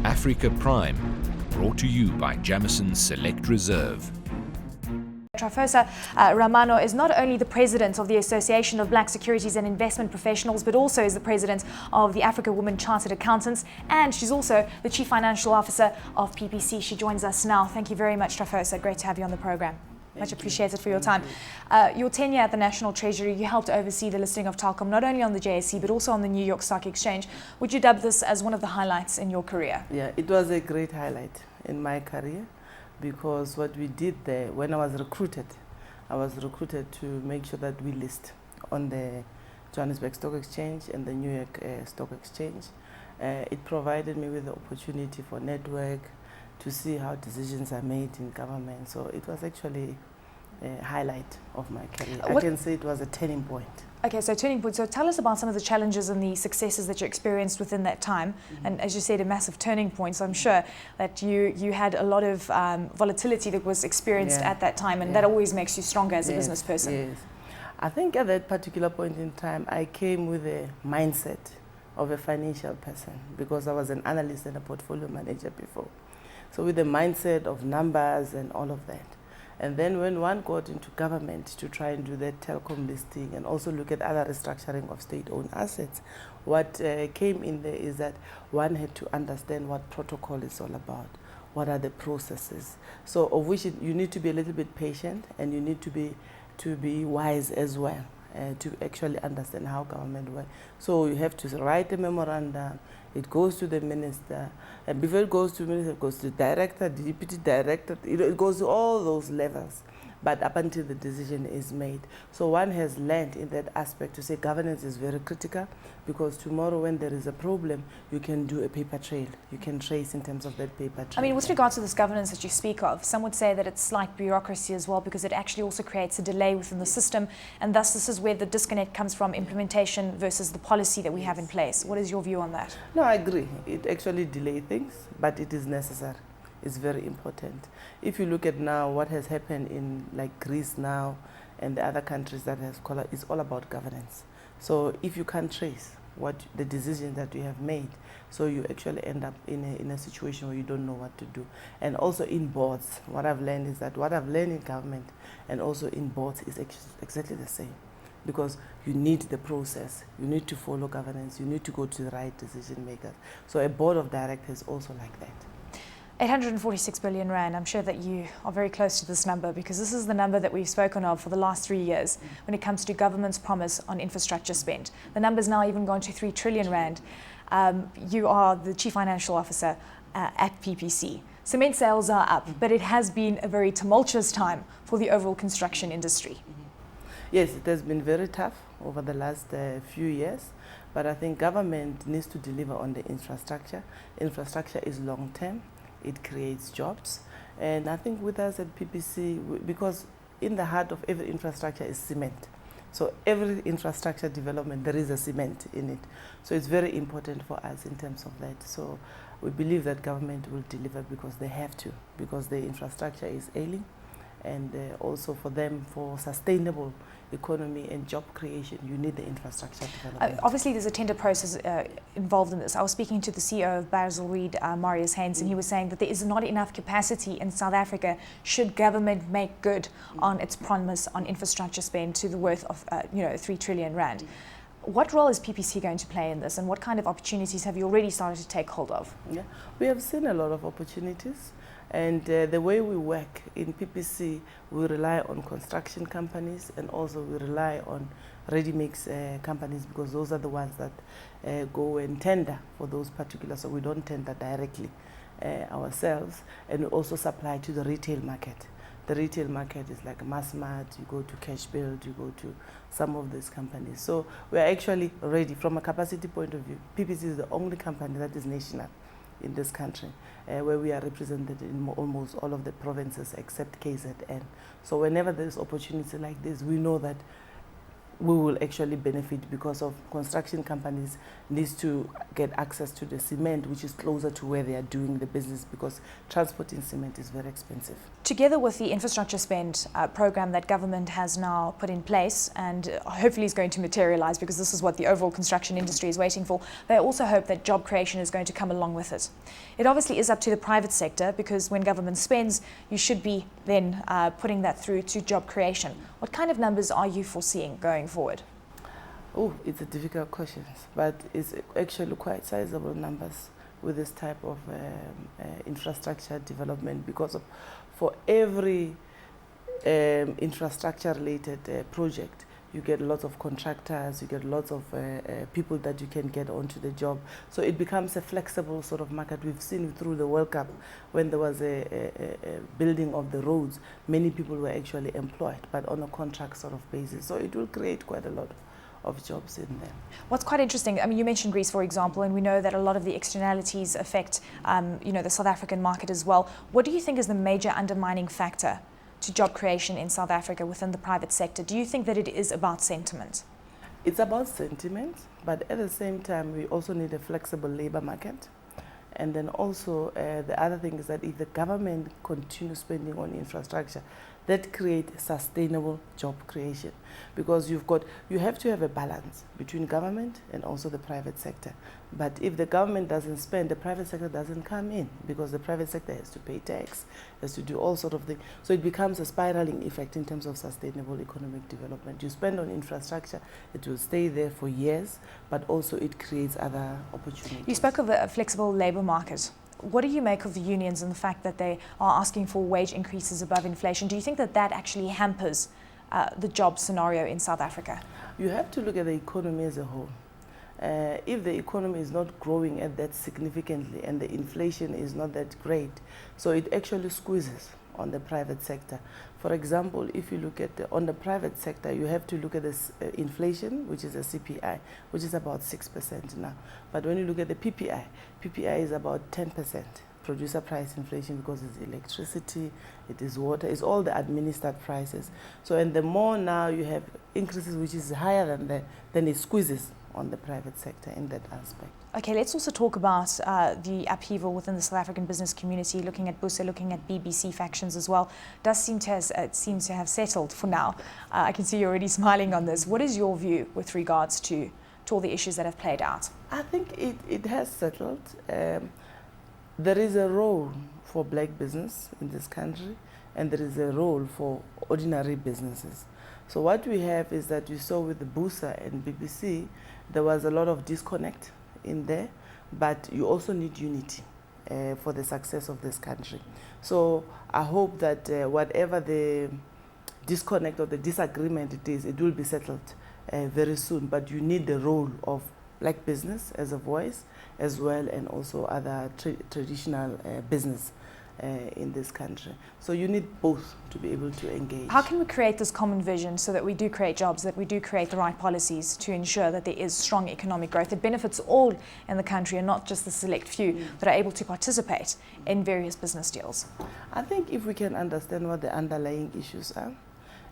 Africa Prime, brought to you by Jameson's Select Reserve. Tryphosa Ramano is not only the president of the Association of Black Securities and Investment Professionals, but also is the president of the Africa Women Chartered Accountants, and she's also the Chief Financial Officer of PPC. She joins us now. Thank you very much, Tryphosa. Great to have you on the program. Much appreciated for your time. Your tenure at the National Treasury, you helped oversee the listing of Telkom not only on the JSE but also on the New York Stock Exchange. Would you dub this as one of the highlights in your career? Yeah, it was a great highlight in my career, because what we did there, when I was recruited to make sure that we list on the Johannesburg Stock Exchange and the New York Stock Exchange. It provided me with the opportunity for network, to see how decisions are made in government. So it was actually a highlight of my career. I can say it was a turning point. Okay, so turning point. So tell us about some of the challenges and the successes that you experienced within that time. And as you said, a massive turning point. So I'm sure that you had a lot of volatility that was experienced at that time, and that always makes you stronger as a business person. Yes. I think at that particular point in time, I came with a mindset of a financial person, because I was an analyst and a portfolio manager before. So with the mindset of numbers and all of that. And then when one got into government to try and do that telecom listing and also look at other restructuring of state-owned assets, what came in there is that one had to understand what protocol is all about. What are the processes? So of which you need to be a little bit patient, and you need to be wise as well. To actually understand how government works. So you have to write a memorandum, it goes to the minister, and before it goes to the minister, it goes to the director, the deputy director, it goes to all those levels, but up until the decision is made. So one has learned in that aspect to say governance is very critical, because tomorrow when there is a problem, you can do a paper trail. You can trace in terms of that paper trail. I mean, with regards to this governance that you speak of, some would say that it's like bureaucracy as well, because it actually also creates a delay within the system, and thus this is where the disconnect comes from, implementation versus the policy that we have in place. What is your view on that? No, I agree. It actually delays things, but it is necessary. It's very important. If you look at now what has happened in like Greece now and the other countries that has it's all about governance. So if you can't trace what the decisions that you have made, so you actually end up in a situation where you don't know what to do. And also in boards, what I've learned is that what I've learned in government and also in boards is exactly the same. Because you need the process, you need to follow governance, you need to go to the right decision makers. So a board of directors is also like that. 846 billion rand. I'm sure that you are very close to this number, because this is the number that we've spoken of for the last 3 years when it comes to government's promise on infrastructure spend. The number's now even gone to 3 trillion rand. You are the Chief Financial Officer at PPC. Cement sales are up, but it has been a very tumultuous time for the overall construction industry. Yes, it has been very tough over the last few years, but I think government needs to deliver on the infrastructure. Infrastructure is long term. It creates jobs, and I think with us at PPC, because in the heart of every infrastructure is cement. So every infrastructure development, there is a cement in it. So it's very important for us in terms of that. So we believe that government will deliver, because they have to, because the infrastructure is ailing, and also for them, for sustainable economy and job creation, you need the infrastructure development. Obviously, there's a tender process involved in this. I was speaking to the CEO of Basil Reed, Marius Haynes, and he was saying that there is not enough capacity in South Africa should government make good on its promise on infrastructure spend to the worth of 3 trillion rand. What role is PPC going to play in this, and what kind of opportunities have you already started to take hold of? Yeah, we have seen a lot of opportunities. And the way we work in PPC, we rely on construction companies, and also we rely on ready-mix companies, because those are the ones that go and tender for those particular, so we don't tender directly ourselves, and we also supply to the retail market. The retail market is like Massmart, you go to Cash Build, you go to some of these companies. So we're actually ready from a capacity point of view. PPC is the only company that is national in this country, where we are represented in almost all of the provinces except KZN. So whenever there's opportunity like this, we know that we will actually benefit because of construction companies needs to get access to the cement, which is closer to where they are doing the business, because transporting cement is very expensive. Together with the infrastructure spend program that government has now put in place and hopefully is going to materialize, because this is what the overall construction industry is waiting for, they also hope that job creation is going to come along with it. It obviously is up to the private sector, because when government spends, you should be then putting that through to job creation. What kind of numbers are you foreseeing going forward? Oh, it's a difficult question, but it's actually quite sizable numbers with this type of infrastructure development, because for every infrastructure related project, you get lots of contractors, you get lots of people that you can get onto the job. So it becomes a flexible sort of market. We've seen through the World Cup, when there was a building of the roads, many people were actually employed, but on a contract sort of basis. So it will create quite a lot of jobs in there. What's quite interesting, I mean, you mentioned Greece, for example, and we know that a lot of the externalities affect, the South African market as well. What do you think is the major undermining factor to job creation in South Africa within the private sector? Do you think that it is about sentiment? It's about sentiment, but at the same time, we also need a flexible labor market. And then also, the other thing is that if the government continues spending on infrastructure, that creates sustainable job creation, because you have to have a balance between government and also the private sector. But if the government doesn't spend, the private sector doesn't come in, because the private sector has to pay tax, has to do all sort of things. So it becomes a spiraling effect in terms of sustainable economic development. You spend on infrastructure, it will stay there for years, but also it creates other opportunities. You spoke of a flexible labor market. What do you make of the unions and the fact that they are asking for wage increases above inflation? Do you think that that actually hampers the job scenario in South Africa? You have to look at the economy as a whole. If the economy is not growing at that significantly and the inflation is not that great, so it actually squeezes on the private sector. For example, if you look at on the private sector, you have to look at this inflation, which is a CPI, which is about 6% now. But when you look at the PPI, PPI is about 10%. Producer price inflation, because it's electricity, it is water, it's all the administered prices. So, and the more now you have increases which is higher than that, then it squeezes on the private sector in that aspect. Okay, let's also talk about the upheaval within the South African business community, looking at BUSA, looking at BBC factions as well. Does seem to have settled for now. I can see you're already smiling on this. What is your view with regards to all the issues that have played out? I think it has settled. There is a role for black business in this country, and there is a role for ordinary businesses. So what we have is that you saw with the BUSA and BBC, there was a lot of disconnect in there, but you also need unity for the success of this country. So I hope that whatever the disconnect or the disagreement it is, it will be settled very soon. But you need the role of black business as a voice, as well, and also other traditional business in this country. So you need both to be able to engage. How can we create this common vision so that we do create jobs, that we do create the right policies to ensure that there is strong economic growth that benefits all in the country and not just the select few that are able to participate in various business deals? I think if we can understand what the underlying issues are,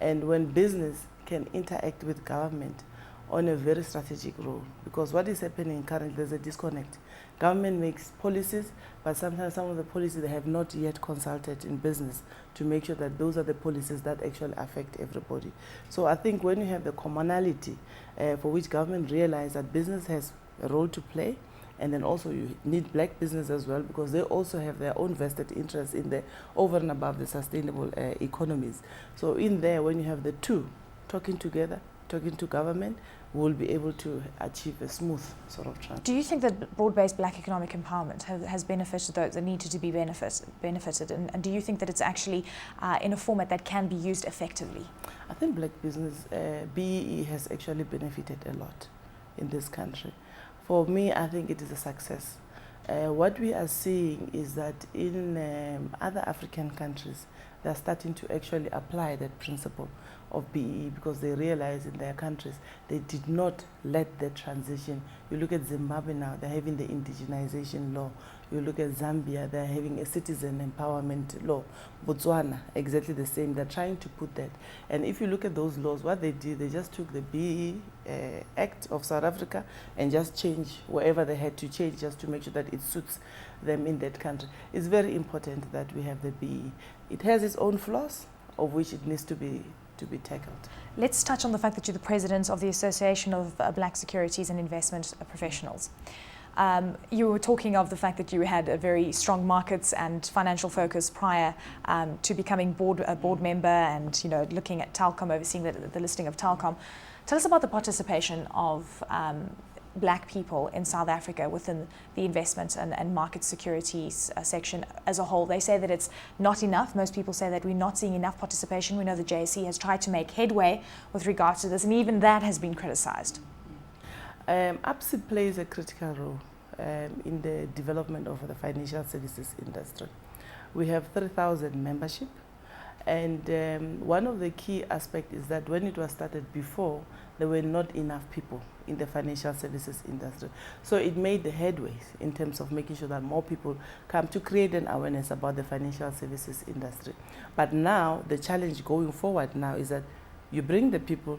and when business can interact with government on a very strategic role, because what is happening currently, there's a disconnect. Government makes policies, but sometimes some of the policies they have not yet consulted in business to make sure that those are the policies that actually affect everybody. So I think when you have the commonality for which government realize that business has a role to play, and then also you need black business as well, because they also have their own vested interests in the over and above the sustainable economies. So in there, when you have the two talking together, talking to government, we'll be able to achieve a smooth sort of transition. Do you think that broad-based black economic empowerment has benefited those that needed to be benefited? And do you think that it's actually in a format that can be used effectively? I think black business, BEE has actually benefited a lot in this country. For me, I think it is a success. What we are seeing is that in other African countries, they're starting to actually apply that principle of BEE because they realized in their countries they did not let the transition. You look at Zimbabwe now, they're having the indigenization law. You look at Zambia, they're having a citizen empowerment law. Botswana, exactly the same. They're trying to put that. And if you look at those laws, what they did, they just took the BEE Act of South Africa and just changed wherever they had to change just to make sure that it suits them in that country. It's very important that we have the BEE. It has its own flaws, of which it needs to be tackled. Let's touch on the fact that you're the president of the Association of Black Securities and Investment Professionals. You were talking of the fact that you had a very strong markets and financial focus prior to becoming a board member and looking at Telkom, overseeing the listing of Telkom. Tell us about the participation of black people in South Africa within the investment and market securities section as a whole. They say that it's not enough. Most people say that we're not seeing enough participation. We know the JSE has tried to make headway with regards to this, and even that has been criticized. ABSIP plays a critical role in the development of the financial services industry. We have 3,000 membership, and one of the key aspects is that when it was started before, there were not enough people in the financial services industry. So it made the headways in terms of making sure that more people come to create an awareness about the financial services industry. But now, the challenge going forward now is that you bring the people,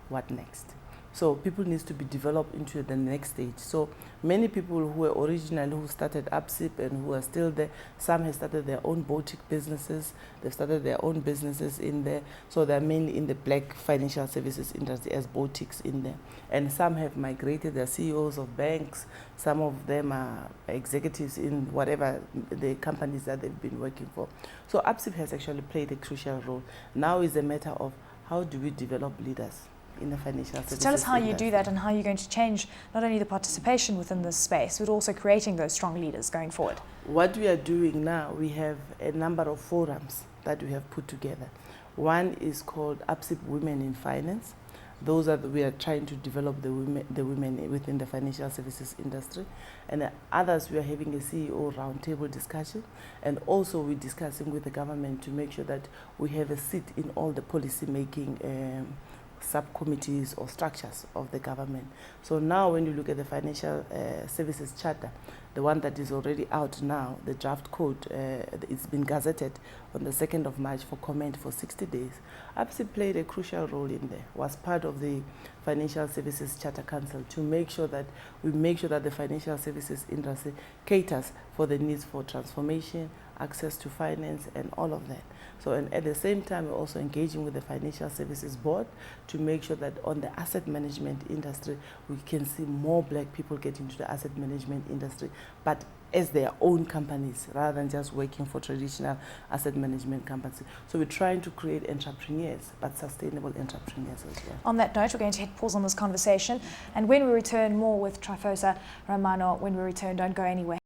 what next? So people need to be developed into the next stage. So many people who were originally who started ABSIP and who are still there, some have started their own boutique businesses, they've started their own businesses in there. So they're mainly in the black financial services industry as boutiques in there. And some have migrated, they're CEOs of banks, some of them are executives in whatever the companies that they've been working for. So ABSIP has actually played a crucial role. Now is a matter of how do we develop leaders in the financial services. So tell us how you do that and how you're going to change not only the participation within this space, but also creating those strong leaders going forward. What we are doing now, we have a number of forums that we have put together. One is called ABSIP Women in Finance. Those are we are trying to develop the women within the financial services industry. And others, we are having a CEO roundtable discussion. And also we're discussing with the government to make sure that we have a seat in all the policy making subcommittees or structures of the government. So now when you look at the financial services charter, the one that is already out now, the draft code, it's been gazetted on the 2nd of March for comment for 60 days. ABSIP played a crucial role in there, was part of the Financial Services Charter Council to make sure that the financial services industry caters for the needs for transformation, access to finance and all of that. So, and at the same time, we're also engaging with the Financial Services Board to make sure that on the asset management industry, we can see more black people get into the asset management industry, but as their own companies, rather than just working for traditional asset management companies. So we're trying to create entrepreneurs, but sustainable entrepreneurs as well. On that note, we're going to hit pause on this conversation. And when we return, more with Tryphosa Ramano. When we return, don't go anywhere.